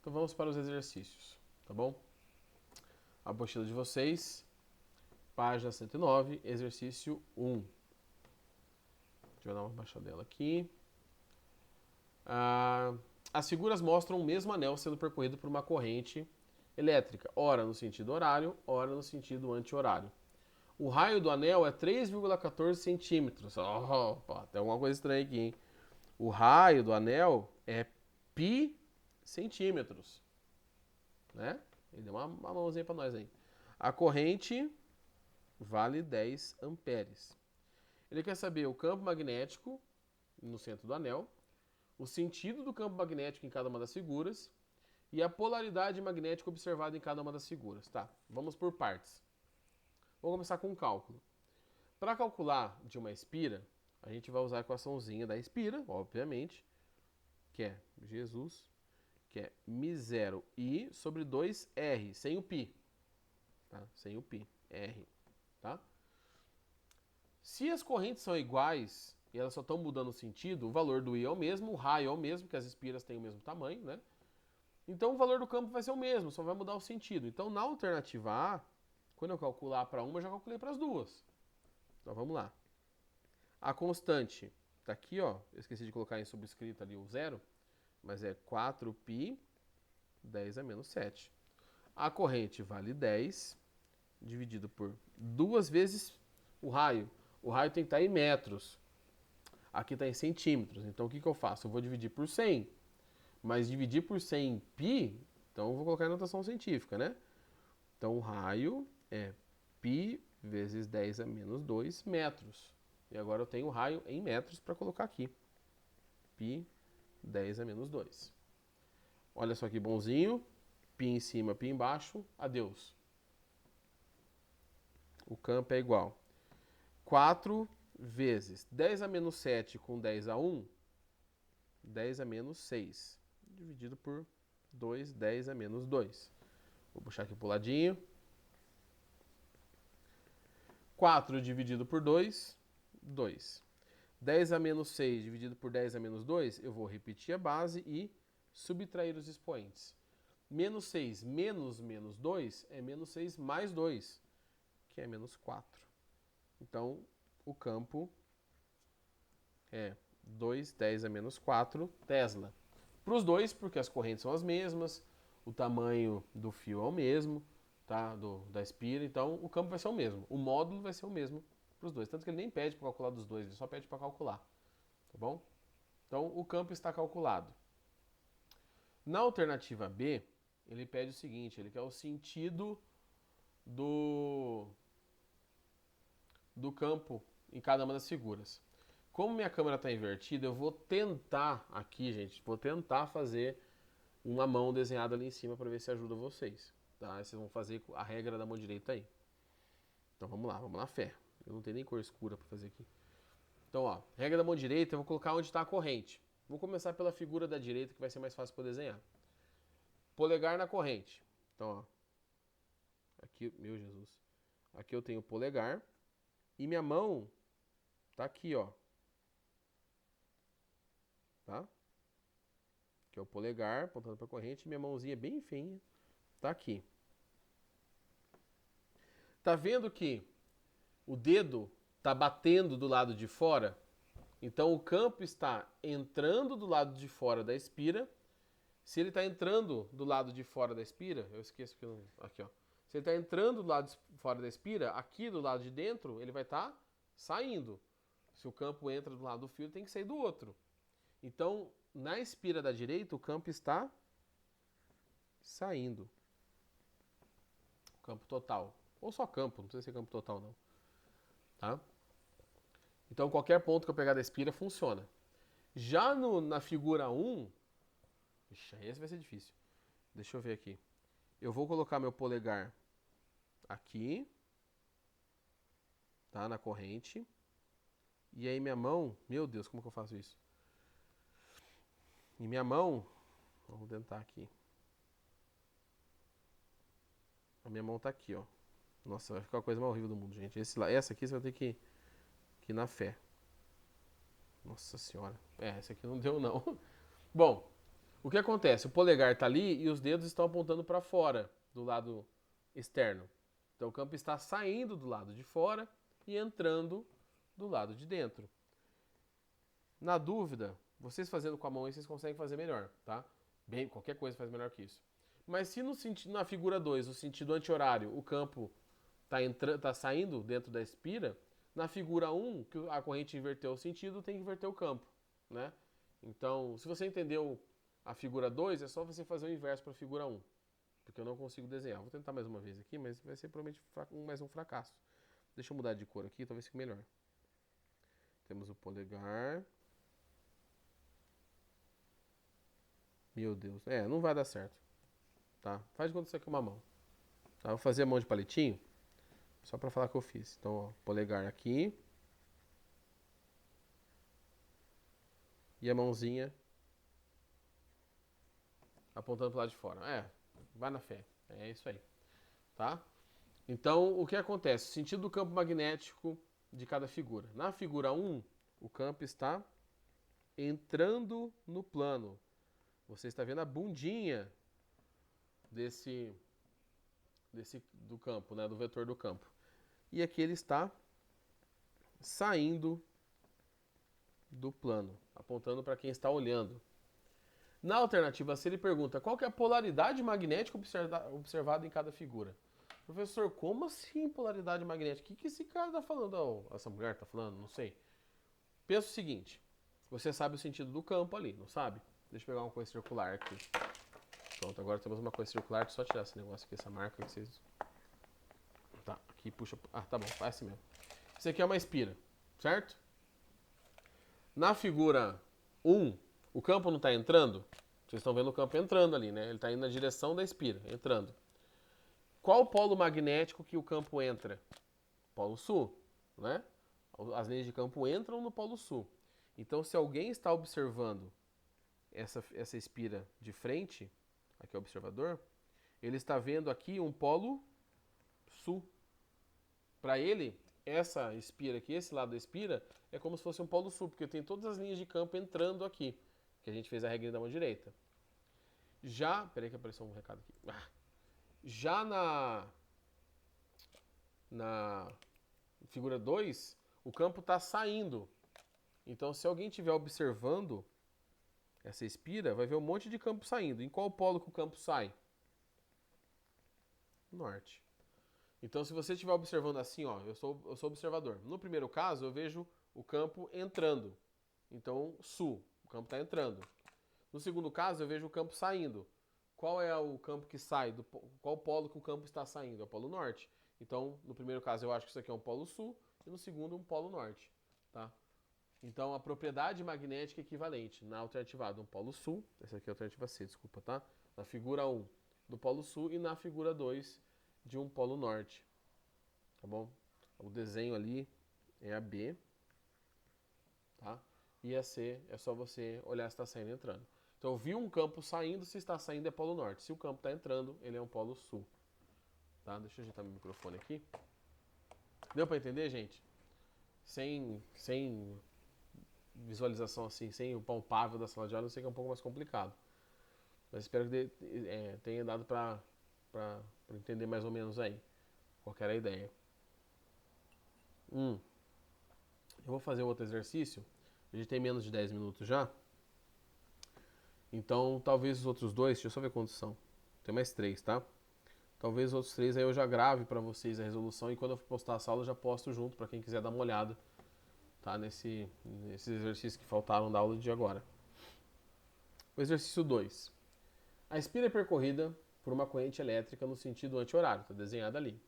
Então vamos para os exercícios, tá bom? A apostila de vocês, página 109, exercício 1. Deixa eu dar uma baixadela aqui. As figuras mostram o mesmo anel sendo percorrido por uma corrente elétrica, ora no sentido horário, ora no sentido anti-horário. O raio do anel é 3,14 centímetros. Tem alguma coisa estranha aqui, hein? O raio do anel é pi centímetros, né? Ele deu uma mãozinha para nós aí. A corrente vale 10 amperes. Ele quer saber o campo magnético no centro do anel, o sentido do campo magnético em cada uma das figuras e a polaridade magnética observada em cada uma das figuras. Tá, vamos por partes. Vamos começar com o cálculo. Para calcular de uma espira, a gente vai usar a equaçãozinha da espira, obviamente, que é Jesus, que é μ0i sobre 2r, sem o π. Tá? Sem o π, r. Tá? Se as correntes são iguais e elas só estão mudando o sentido, o valor do i é o mesmo, o raio é o mesmo, porque as espiras têm o mesmo tamanho, né? Então o valor do campo vai ser o mesmo, só vai mudar o sentido. Então na alternativa A, quando eu calcular para uma, eu já calculei para as duas. Então vamos lá. A constante está aqui, ó. Eu esqueci de colocar em subscrito ali o zero, mas é 4π 10 a menos 7. A corrente vale 10, dividido por 2 vezes o raio. O raio tem que estar em metros. Aqui está em centímetros. Então o que eu faço? Eu vou dividir por 100. Mas dividir por 100 em π, então eu vou colocar em notação científica, né? Então o raio é π vezes 10 a menos 2 metros. E agora eu tenho o raio em metros para colocar aqui. π 10 a menos 2. Olha só que bonzinho. π em cima, π embaixo. Adeus. O campo é igual. 4 vezes 10 a menos 7 com 10 a 1, 10 a menos 6. Dividido por 2, 10 a menos 2. Vou puxar aqui para o ladinho. 4 dividido por 2, 2. 10 a menos 6 dividido por 10 a menos 2, eu vou repetir a base e subtrair os expoentes. Menos 6 menos menos 2 é menos 6 mais 2, que é menos 4. Então, o campo é 2, 10 a menos 4 Tesla. Para os dois, porque as correntes são as mesmas, o tamanho do fio é o mesmo, tá? Da espira, então o campo vai ser o mesmo. O módulo vai ser o mesmo para os dois. Tanto que ele nem pede para calcular dos dois, ele só pede para calcular. Tá bom? Então o campo está calculado. Na alternativa B, ele pede o seguinte, ele quer o sentido do campo em cada uma das figuras. Como minha câmera está invertida, eu vou tentar aqui, gente, vou tentar fazer uma mão desenhada ali em cima para ver se ajuda vocês. Tá? Vocês vão fazer a regra da mão direita aí. Então vamos lá, fé. Eu não tenho nem cor escura para fazer aqui. Então, ó, regra da mão direita, eu vou colocar onde está a corrente. Vou começar pela figura da direita, que vai ser mais fácil para desenhar. Polegar na corrente. Então, ó, aqui, meu Jesus. Aqui eu tenho o polegar e minha mão tá aqui, ó. Tá? Que é o polegar, apontando para a corrente, e minha mãozinha bem feinha tá aqui. Tá vendo que o dedo tá batendo do lado de fora? Então o campo está entrando do lado de fora da espira. Se ele está entrando do lado de fora da espira, eu esqueço que eu, aqui, ó. Se ele está entrando do lado de fora da espira, aqui do lado de dentro, ele vai estar saindo. Se o campo entra do lado do fio, ele tem que sair do outro. Então, na espira da direita, o campo está saindo. Campo total. Ou só campo, não precisa ser campo total, não. Tá? Então, qualquer ponto que eu pegar da espira funciona. Já na figura 1, ixi, esse vai ser difícil. Deixa eu ver aqui. Eu vou colocar meu polegar aqui, tá? Na corrente. E aí minha mão, meu Deus, como que eu faço isso? E minha mão, vamos tentar aqui. A minha mão tá aqui, ó. Nossa, vai ficar a coisa mais horrível do mundo, gente. Essa aqui você vai ter que ir na fé. Nossa senhora. Essa aqui não deu, não. Bom, O que acontece? O polegar está ali e os dedos estão apontando para fora, do lado externo. Então o campo está saindo do lado de fora e entrando do lado de dentro. Na dúvida, vocês fazendo com a mão aí, vocês conseguem fazer melhor, tá? Bem, qualquer coisa faz melhor que isso. Mas se no sentido, na figura 2, o sentido anti-horário, o campo tá saindo dentro da espira, na figura 1, que a corrente inverteu o sentido, tem que inverter o campo, né? Então, se você entendeu a figura 2, é só você fazer o inverso para a figura 1, porque eu não consigo desenhar. Vou tentar mais uma vez aqui, mas vai ser provavelmente mais um fracasso. Deixa eu mudar de cor aqui, talvez fique melhor. Temos o polegar. Meu Deus, não vai dar certo, tá? Faz de conta que isso aqui é uma mão. Tá? Vou fazer a mão de palitinho, só para falar que eu fiz. Então, ó, polegar aqui. E a mãozinha apontando pro lado de fora. Vai na fé. É isso aí, tá? Então, o que acontece? O sentido do campo magnético de cada figura. Na figura 1, o campo está entrando no plano. Você está vendo a bundinha do campo, né, do vetor do campo. E aqui ele está saindo do plano, apontando para quem está olhando. Na alternativa C, ele pergunta qual que é a polaridade magnética observada em cada figura. Professor, como assim polaridade magnética? O que esse cara está falando? Oh, essa mulher está falando? Não sei. Pensa o seguinte, você sabe o sentido do campo ali, não sabe? Deixa eu pegar uma coisa circular aqui. Pronto, agora temos uma coisa circular, deixa eu só tirar esse negócio aqui, essa marca que vocês... Tá, aqui puxa... Ah, tá bom, faz assim mesmo. Isso aqui é uma espira, certo? Na figura 1, o campo não está entrando? Vocês estão vendo o campo entrando ali, né? Ele está indo na direção da espira, entrando. Qual o polo magnético que o campo entra? Polo sul, né? As linhas de campo entram no polo sul. Então, se alguém está observando essa espira de frente, aqui é o observador, ele está vendo aqui um polo sul. Para ele, essa espira aqui, esse lado da espira, é como se fosse um polo sul, porque tem todas as linhas de campo entrando aqui, que a gente fez a regrinha da mão direita. Peraí que apareceu um recado aqui. Já na figura 2, o campo está saindo. Então, se alguém estiver observando essa espira, vai ver um monte de campo saindo. Em qual polo que o campo sai? Norte. Então, se você estiver observando assim, ó, eu sou observador. No primeiro caso, eu vejo o campo entrando. Então, sul, o campo está entrando. No segundo caso, eu vejo o campo saindo. Qual é o campo que sai? Qual polo que o campo está saindo? É o polo norte. Então, no primeiro caso, eu acho que isso aqui é um polo sul e no segundo, um polo norte. Tá? Então, a propriedade magnética é equivalente. Na alternativa A, do polo sul, essa aqui é a alternativa C, desculpa, tá? Na figura 1, do polo sul e na figura 2, de um polo norte. Tá bom? O desenho ali é a B, tá? E a C é só você olhar se está saindo e entrando. Então, eu vi um campo saindo, se está saindo é polo norte. Se o campo está entrando, ele é um polo sul. Tá? Deixa eu ajeitar meu microfone aqui. Deu para entender, gente? Sem visualização assim, sem o palpável da sala de aula, eu sei que é um pouco mais complicado. Mas espero que tenha dado para entender mais ou menos aí qual era a ideia. Eu vou fazer outro exercício. A gente tem menos de 10 minutos já. Então, talvez os outros dois, deixa eu só ver quantos são. Tem mais 3, tá? Talvez os outros 3 aí eu já grave para vocês a resolução e quando eu for postar a sala eu já posto junto para quem quiser dar uma olhada, tá? Nesses exercícios que faltaram da aula de agora. O exercício 2. A espira é percorrida por uma corrente elétrica no sentido anti-horário, está desenhada ali.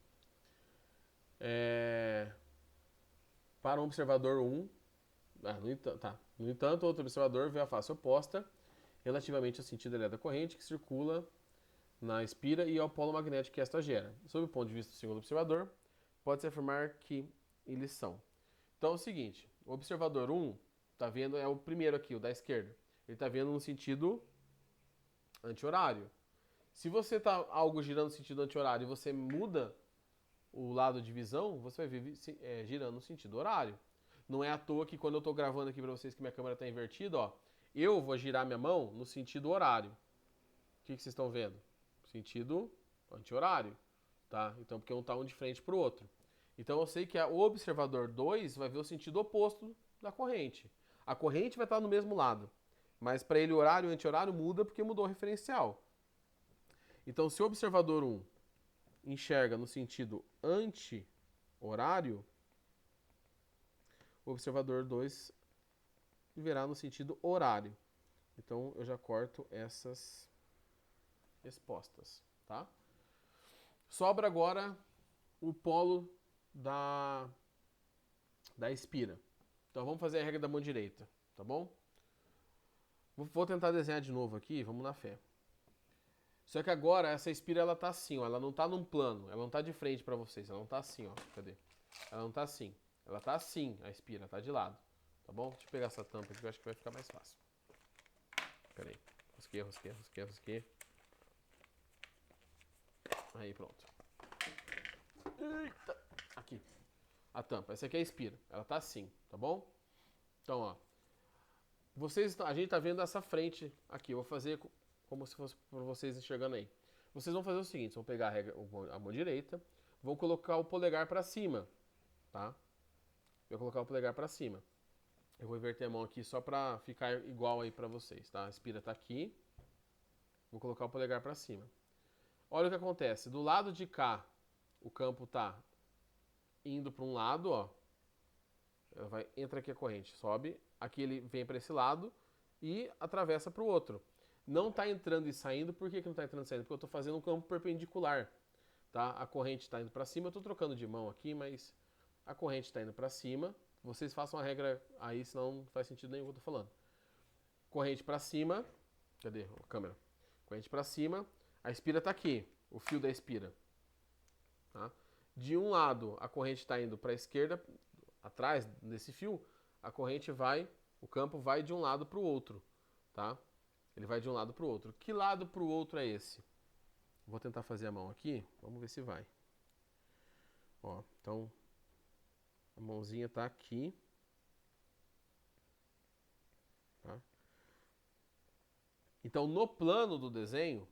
Para um observador 1, no entanto, outro observador vê a face oposta relativamente ao sentido elétrico da corrente que circula na espira e ao polo magnético que esta gera. Sob o ponto de vista do segundo observador, pode-se afirmar que eles são. Então é o seguinte, o observador 1 está vendo, é o primeiro aqui, o da esquerda. Ele está vendo no sentido anti-horário. Se você está algo girando no sentido anti-horário e você muda o lado de visão, você vai ver girando no sentido horário. Não é à toa que quando eu estou gravando aqui para vocês que minha câmera está invertida, ó, Eu vou girar minha mão no sentido horário. O que vocês estão vendo? Sentido anti-horário, tá? Então, porque um está um de frente para o outro. Então, eu sei que o observador 2 vai ver o sentido oposto da corrente. A corrente vai estar no mesmo lado, mas para ele horário e anti-horário muda porque mudou o referencial. Então, se o observador 1 enxerga no sentido anti-horário, o observador 2 verá no sentido horário. Então, eu já corto essas respostas, tá? Sobra agora o polo da espira. Então, vamos fazer a regra da mão direita, tá bom? Vou tentar desenhar de novo aqui, vamos na fé. Só que agora essa espira ela tá assim, ó, ela não tá num plano, ela não tá de frente para vocês, ela não tá assim, ó, cadê? Ela não tá assim, ela tá assim, a espira, tá de lado, tá bom? Deixa eu pegar essa tampa aqui que eu acho que vai ficar mais fácil. Pera aí, rosqueia. Aí, pronto. Eita, aqui, a tampa, essa aqui é a espira, ela tá assim, tá bom? Então, ó, a gente tá vendo essa frente aqui, eu vou fazer como se fosse para vocês enxergando aí. Vocês vão fazer o seguinte, vão pegar a mão direita, vão colocar o polegar para cima, tá? Eu vou colocar o polegar para cima. Eu vou inverter a mão aqui só para ficar igual aí para vocês, tá? A espira tá aqui. Vou colocar o polegar para cima. Olha o que acontece. Do lado de cá, o campo tá indo para um lado, ó. Entra aqui a corrente, sobe. Aqui ele vem para esse lado e atravessa para o outro. Não está entrando e saindo. Por que não está entrando e saindo? Porque eu estou fazendo um campo perpendicular. Tá? A corrente está indo para cima. Eu estou trocando de mão aqui, mas a corrente está indo para cima. Vocês façam a regra aí, senão não faz sentido nenhum o que eu estou falando. Corrente para cima. Cadê a câmera? Corrente para cima. A espira está aqui. O fio da espira. Tá? De um lado, a corrente está indo para a esquerda. Atrás desse fio, a corrente vai, o campo vai de um lado para o outro, tá? Ele vai de um lado para o outro. Que lado para o outro é esse? Vou tentar fazer a mão aqui, vamos ver se vai. Ó, então a mãozinha está aqui, tá? Então no plano do desenho,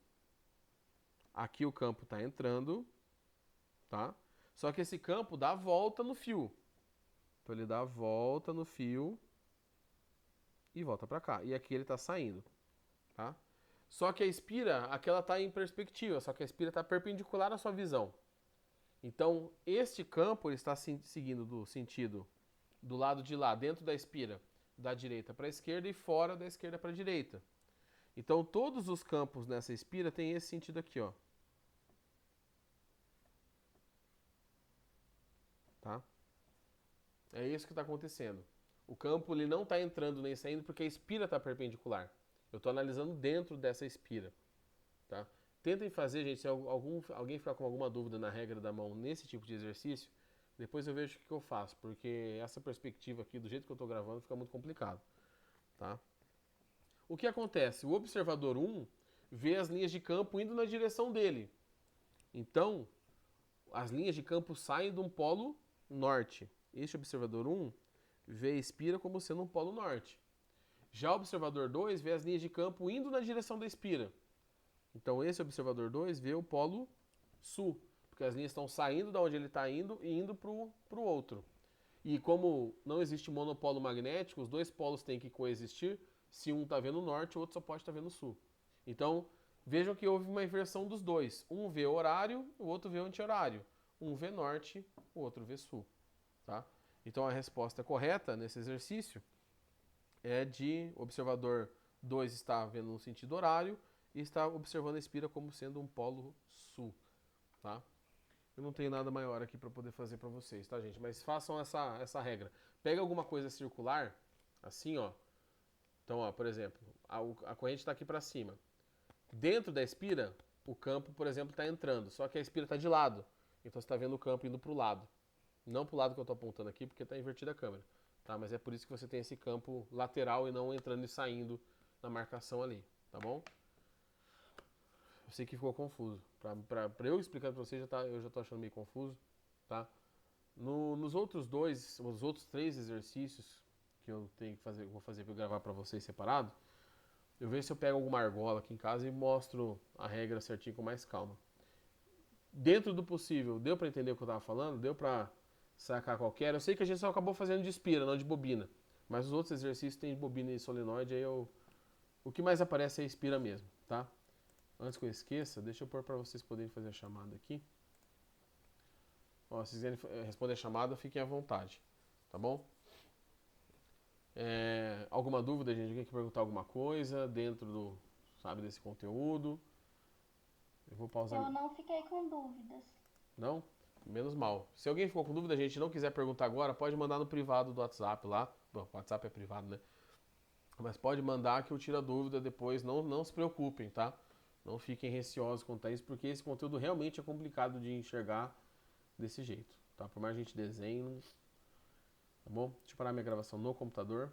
aqui o campo está entrando, tá? Só que esse campo dá a volta no fio. Então ele dá a volta no fio e volta para cá. E aqui ele está saindo, tá? Só que a espira, aquela está em perspectiva, só que a espira está perpendicular à sua visão. Então, este campo ele está seguindo do sentido do lado de lá, dentro da espira, da direita para a esquerda e fora da esquerda para a direita. Então, todos os campos nessa espira têm esse sentido aqui, ó. Tá? É isso que está acontecendo. O campo ele não está entrando nem saindo porque a espira está perpendicular. Eu estou analisando dentro dessa espira. Tá? Tentem fazer, gente, se alguém ficar com alguma dúvida na regra da mão nesse tipo de exercício, depois eu vejo o que eu faço, porque essa perspectiva aqui, do jeito que eu estou gravando, fica muito complicado. Tá? O que acontece? O observador 1 vê as linhas de campo indo na direção dele. Então, as linhas de campo saem de um polo norte. Este observador 1 vê a espira como sendo um polo norte. Já o observador 2 vê as linhas de campo indo na direção da espira. Então esse observador 2 vê o polo sul, porque as linhas estão saindo da onde ele está indo e indo para o outro. E como não existe monopolo magnético, os dois polos têm que coexistir. Se um está vendo norte, o outro só pode estar vendo sul. Então vejam que houve uma inversão dos dois. Um vê horário, o outro vê anti-horário. Um vê norte, o outro vê sul. Tá? Então a resposta correta nesse exercício é de observador 2 está vendo no sentido horário e está observando a espira como sendo um polo sul, tá? Eu não tenho nada maior aqui para poder fazer para vocês, tá, gente? Mas façam essa regra. Pega alguma coisa circular, assim, ó. Então, ó, por exemplo, a corrente está aqui para cima. Dentro da espira, o campo, por exemplo, está entrando, só que a espira está de lado. Então você está vendo o campo indo para o lado. Não para o lado que eu estou apontando aqui, porque está invertida a câmera. Tá? Mas é por isso que você tem esse campo lateral e não entrando e saindo na marcação ali, tá bom? Eu sei que ficou confuso. Para eu explicar para você, eu já estou achando meio confuso, tá? Nos outros três exercícios que eu tenho que fazer, vou fazer para gravar para vocês separado, Eu vejo se eu pego alguma argola aqui em casa e mostro a regra certinho com mais calma. Dentro do possível, deu para entender o que eu tava falando? Deu para sacar qualquer? Eu sei que a gente só acabou fazendo de espira, não de bobina. Mas os outros exercícios tem de bobina e solenoide, o que mais aparece é a espira mesmo, tá? Antes que eu esqueça, deixa eu pôr para vocês poderem fazer a chamada aqui. Ó, se quiserem responder a chamada, fiquem à vontade, tá bom? Alguma dúvida, gente? Alguém quer perguntar alguma coisa dentro do, sabe, desse conteúdo? Eu vou pausar. Eu não fiquei com dúvidas. Não? Menos mal. Se alguém ficou com dúvida, a gente não quiser perguntar agora, pode mandar no privado do WhatsApp lá. Bom, o WhatsApp é privado, né? Mas pode mandar que eu tiro a dúvida depois. Não se preocupem, tá? Não fiquem receosos quanto a isso, porque esse conteúdo realmente é complicado de enxergar desse jeito, tá? Por mais que a gente desenhe, tá bom? Deixa eu parar minha gravação no computador.